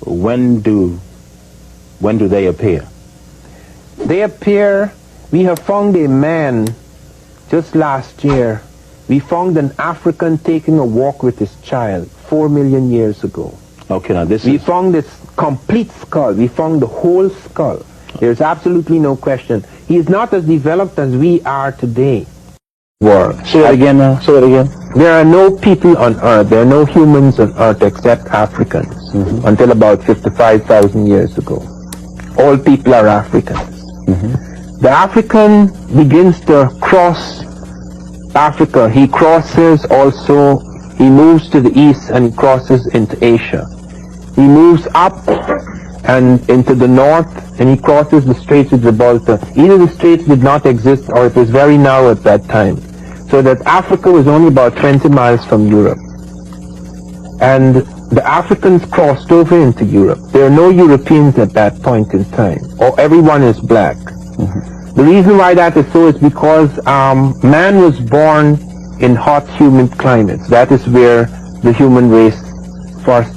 when do they appear? They appear, we have found a man just last year. We found an African taking a walk with his child 4 million years ago. Okay, now we found this complete skull. We found the whole skull. There's absolutely no question. He is not as developed as we are today. Say it again now. Say it again. There are no people on Earth, there are no humans on Earth except Africans until about 55,000 years ago. All people are Africans. The African begins to cross Africa. He crosses also, he moves to the east and he crosses into Asia. He moves up and into the north and he crosses the Straits of Gibraltar. Either the straits did not exist or it was very narrow at that time. So that Africa was only about 20 miles from Europe. And the Africans crossed over into Europe. There are no Europeans at that point in time. Or everyone is black. The reason why that is so is because man was born in hot, humid climates. That is where the human race first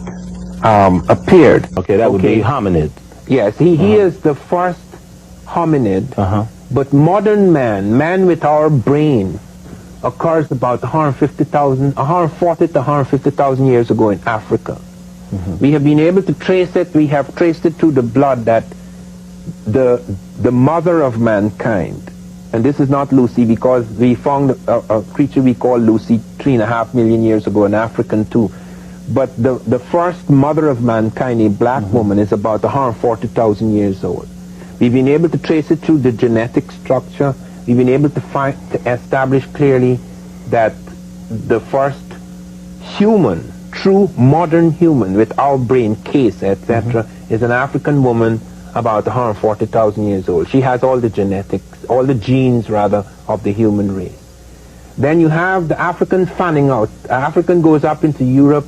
appeared. Okay, that would be hominid. Yes, he is the first hominid. But modern man with our brain, occurs about 140 to 150,000 years ago in Africa. We have been able to trace it. We have traced it through the blood that the mother of mankind, and this is not Lucy because we found a creature we call Lucy 3.5 million years ago, an African too. But the first mother of mankind, a black woman, is about 140,000 years old. We've been able to trace it through the genetic structure. We've been able to establish clearly that the first human, true modern human with our brain, case, etc., is an African woman about 140,000 years old. She has all the genetics, all the genes rather, of the human race. Then you have the African fanning out. African goes up into Europe.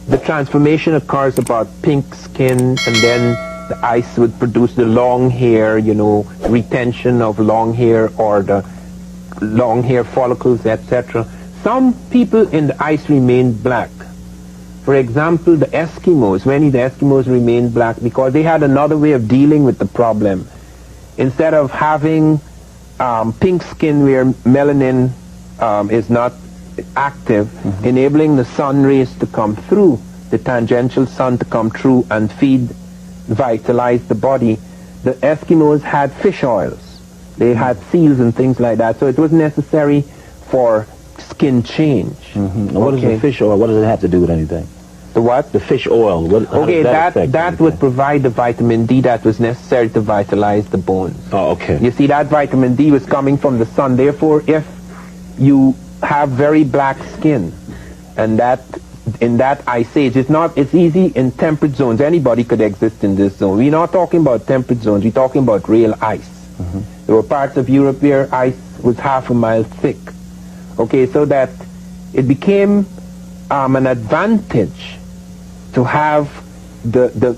The transformation occurs about pink skin, and then the ice would produce the long hair, you know, retention of long hair or the long hair follicles, etc. Some people in the ice remain black. For example, the Eskimos, many of the Eskimos remain black because they had another way of dealing with the problem. Instead of having pink skin where melanin is not active, enabling the sun rays to come through, the tangential sun to come through and vitalize the body, the Eskimos had fish oils. They had seals and things like that, so it was necessary for skin change. What is the fish oil? What does it have to do with anything? The what? The fish oil. That would provide the vitamin D that was necessary to vitalize the bones. Oh, okay. You see, that vitamin D was coming from the sun. Therefore, if you have very black skin, and that in that ice age, it's easy in temperate zones. Anybody could exist in this zone. We're not talking about temperate zones. We're talking about real ice. There were parts of Europe where ice was half a mile thick. Okay, so that it became an advantage to have the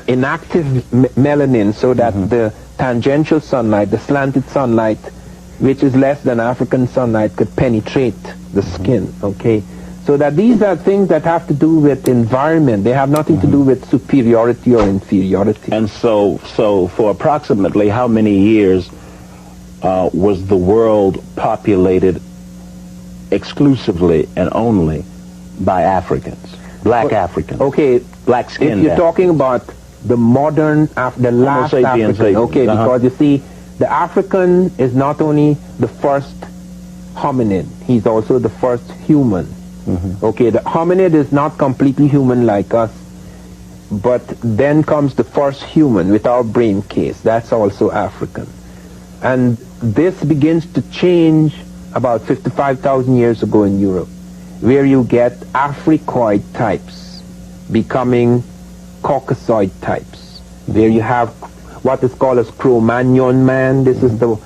inactive melanin, so that the tangential sunlight, the slanted sunlight, which is less than African sunlight, could penetrate the skin. Okay, so that these are things that have to do with environment. They have nothing to do with superiority or inferiority. And so for approximately how many years was the world populated exclusively and only by Africans? Black Africans. Okay, black skinned. If you're talking about the modern, the last African, okay, because you see, the African is not only the first hominid, he's also the first human. Okay, the hominid is not completely human like us, but then comes the first human with our brain case. That's also African. And this begins to change about 55,000 years ago in Europe, where you get Africoid types becoming Caucasoid types, where you have what is called as Cro-Magnon man. This is the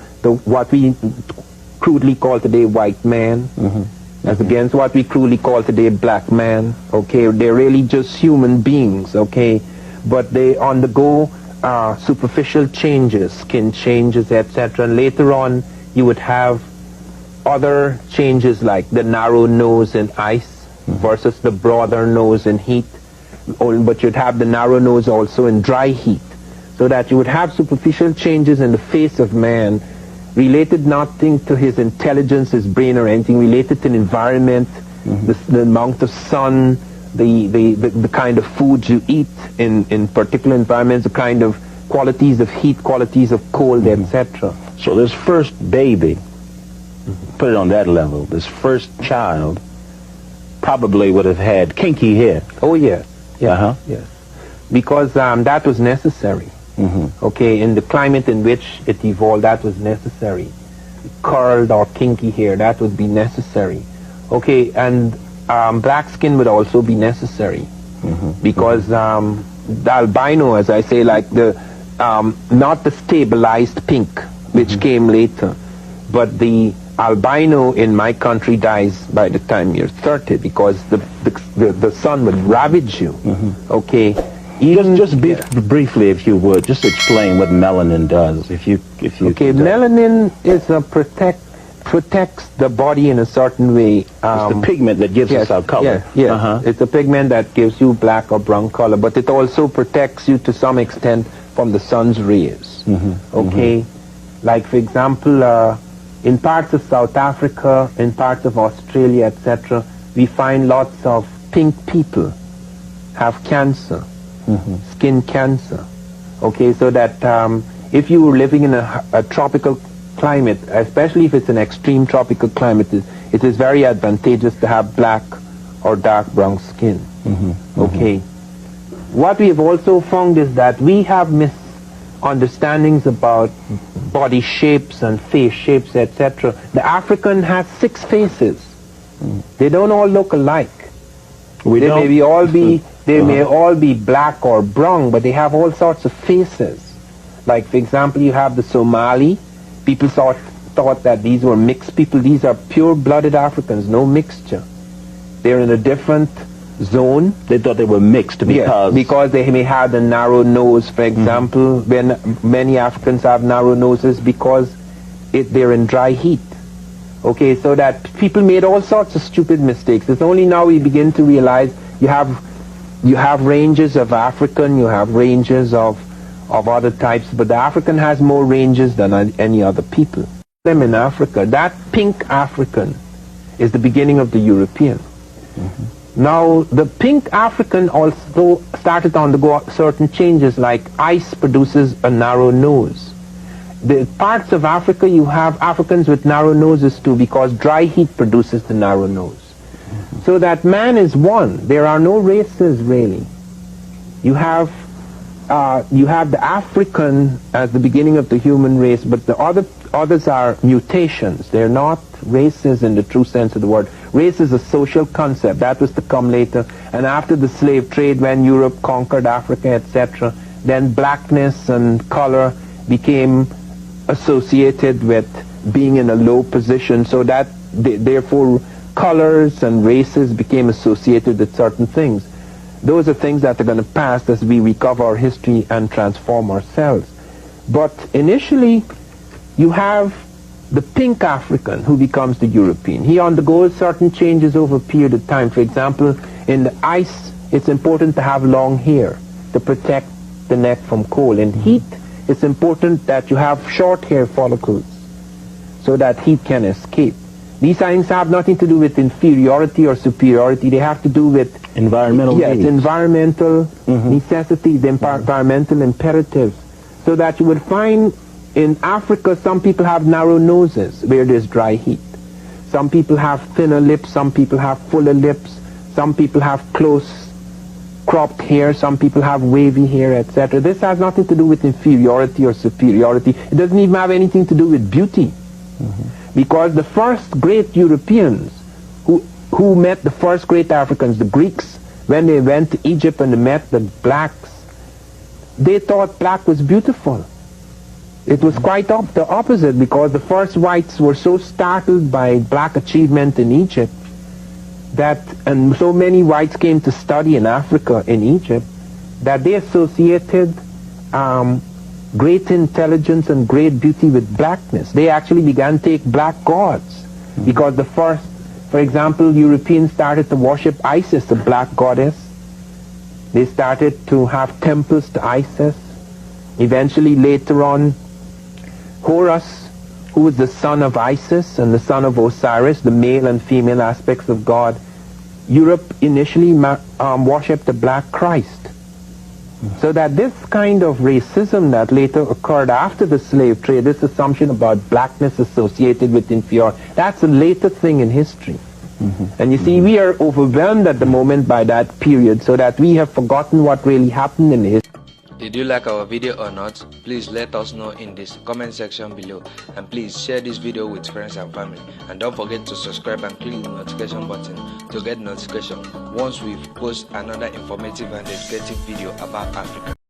what we crudely call today white man, as against what we crudely call today black man. Okay, they're really just human beings. Okay, but they undergo superficial changes, skin changes, etc. And later on, you would have other changes like the narrow nose in ice versus the broader nose in heat. but you'd have the narrow nose also in dry heat. So that you would have superficial changes in the face of man related nothing to his intelligence, his brain or anything, related to the environment, the amount of sun, the kind of food you eat in particular environments, the kind of qualities of heat, qualities of cold, etc. So this first baby, put it on that level, this first child probably would have had kinky hair. Oh, yes. Yes. Yes. Because that was necessary. Okay, in the climate in which it evolved, that was necessary. Curled or kinky hair, that would be necessary. Okay, and black skin would also be necessary. Because the albino, as I say, like the not the stabilized pink, which came later, but the albino in my country dies by the time you're 30 because the sun would ravage you. Okay. Just briefly, if you would, just explain what melanin does. If you okay, melanin is protects the body in a certain way. It's the pigment that gives us our color. Yes. It's a pigment that gives you black or brown color, but it also protects you to some extent from the sun's rays. Okay, like for example, in parts of South Africa, in parts of Australia, etc., we find lots of pink people have cancer. Skin cancer. Okay, so that if you were living in a tropical climate, especially if it's an extreme tropical climate, it is very advantageous to have black or dark brown skin. Okay. What we have also found is that we have misunderstandings about body shapes and face shapes, etc. The African has 6 faces. They don't all look alike. They may all be black or brown, but they have all sorts of faces. Like, for example, you have the Somali. People thought that these were mixed people. These are pure-blooded Africans, no mixture. They're in a different zone. They thought they were mixed because they may have a narrow nose, for example. When many Africans have narrow noses because they're in dry heat. Okay, so that people made all sorts of stupid mistakes. It's only now we begin to realize you have ranges of African, you have ranges of other types, but the African has more ranges than any other people. Them in Africa, that pink African is the beginning of the European. Now, the pink African also started to undergo certain changes, like ice produces a narrow nose. The parts of Africa, you have Africans with narrow noses too, because dry heat produces the narrow nose. So that man is one. There are no races really. You have the African as the beginning of the human race, but the others are mutations. They're not races in the true sense of the word. Race is a social concept. That was to come later. And after the slave trade, when Europe conquered Africa, etc., then blackness and color became associated with being in a low position, so that therefore colors and races became associated with certain things. Those are things that are going to pass as we recover our history and transform ourselves. But initially, you have the pink African who becomes the European. He undergoes certain changes over a period of time. For example, in the ice, it's important to have long hair to protect the neck from cold. In heat, it's important that you have short hair follicles so that heat can escape. These things have nothing to do with inferiority or superiority. They have to do with environmental needs. Environmental necessities, environmental imperatives. So that you would find in Africa, some people have narrow noses where there's dry heat. Some people have thinner lips, some people have fuller lips, some people have close cropped hair, some people have wavy hair, etc. This has nothing to do with inferiority or superiority. It doesn't even have anything to do with beauty. Because the first great Europeans who met the first great Africans, the Greeks, when they went to Egypt and they met the blacks, they thought black was beautiful. It was quite the opposite, because the first whites were so startled by black achievement in Egypt and so many whites came to study in Africa, in Egypt, that they associated great intelligence and great beauty with blackness. They actually began to take black gods, because the first, for example, Europeans started to worship Isis, a black goddess, They started to have temples to Isis. Eventually, later on, Horus, who was the son of Isis and the son of Osiris, the male and female aspects of God, Europe initially worshipped the black Christ. So that this kind of racism that later occurred after the slave trade, this assumption about blackness associated with inferiority, that's a later thing in history. And you see, we are overwhelmed at the moment by that period, so that we have forgotten what really happened in history. Did you like our video or not? Please let us know in this comment section below, and please share this video with friends and family, and don't forget to subscribe and click the notification button to get notification once we post another informative and educative video about Africa.